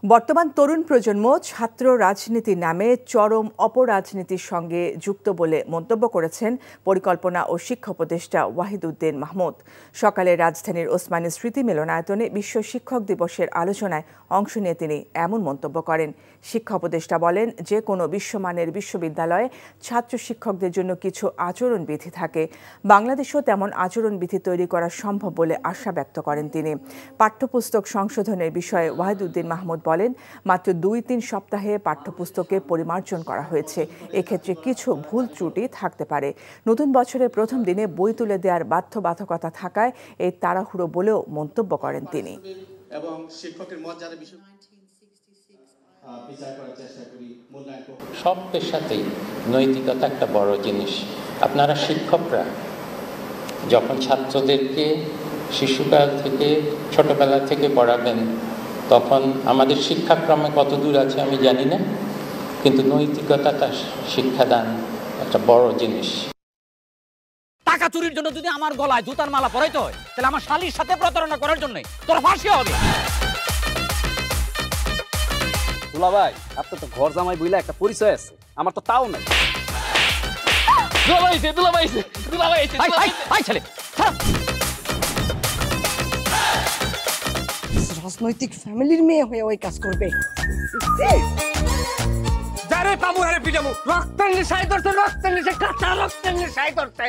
বর্তমান তরুণ প্রজন্ম ছাত্র রাজনীতির নামে চরম অপরাজনীতির সঙ্গে যুক্ত বলে মন্তব্য করেছেন পরিকল্পনা ও শিক্ষা উপদেষ্টা ওয়াহিদউদ্দিন মাহমুদ। সকালে রাজধানীর ওসমানী স্মৃতি মিলনায়তনে বিশ্ব শিক্ষক দিবসের আলোচনায় অংশ নিয়ে তিনি এমন মন্তব্য করেন। শিক্ষা উপদেষ্টা বলেন, যে কোনো বিশ্বমানের বিশ্ববিদ্যালয়ে ছাত্র শিক্ষকদের জন্য কিছু আচরণবিধি থাকে। বাংলাদেশেও তেমন আচরণবিধি তৈরি করা সম্ভব বলে আশা ব্যক্ত করেন তিনি। পাঠ্যপুস্তক সংশোধনের বিষয়ে ওয়াহিদউদ্দিন মাহমুদ বলেন, মাত্র ২-৩ সপ্তাহে পাঠ্যপুস্তকে পরিমার্জন করা হয়েছে। এক্ষেত্রে কিছু ভুল ত্রুটি থাকতে পারে। নতুন বছরের প্রথম দিনে বই তুলে দেওয়ার বাধ্যবাধকতা থাকায় এই তাড়াহুড়ো বলেও মন্তব্য করেন তিনি। এবং শিক্ষকের মর্যাদা বিষয় সব পেশাতেই নৈতিকতা একটা বড় জিনিস। আপনারা শিক্ষকরা যখন ছাত্রদেরকে শিশুকাল থেকে ছোটবেলা থেকে পড়াবেন, তখন আমাদের শিক্ষাক্রমে কত দূর আছে আমি জানি না, কিন্তু নৈতিকতাটা শিক্ষাদান একটা বড় জিনিস। টাকা চুরির জন্য যদি আমার গলায় জুতার মালা পরাইতে হয়, তাহলে আমার শালীর সাথে প্রতারণা করার জন্য তোর ফাঁসি হবে। দুলা ভাই, আপনার তো ঘর জামাই বইলা একটা পরিচয় আছে, আমার তো তাও নাই। রাজনৈতিক ফ্যামিলির মেয়ে হয়ে ওই কাজ করবে। যারে পাবো আরে পিটাবো, রক্তের নেশায় ধরতে, রক্তের নেশায়, কাঁচা রক্তের নেশায় ধরতে।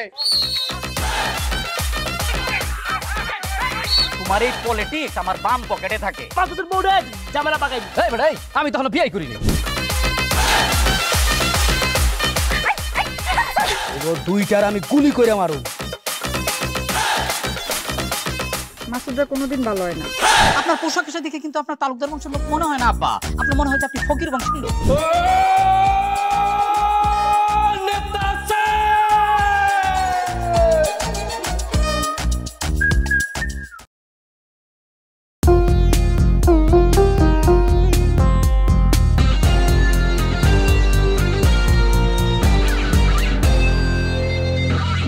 তোমার এই পলিটিক্স আমার বাম পকেটে থাকে। পাকুদের বউরে ঝামেলা পাকাই। এই বেটাই, আমি তখন বিয়ে করিনি। দুইটার আমি গুলি করে মারু। মাসুদরা কোনোদিন ভালো হয় না। আপনার পোশাক আশাক দেখে কিন্তু আপনার তালুকদার বংশের লোক মনে হয় না আব্বা, আপনার মনে হয় যে আপনি ফকির বংশের লোক।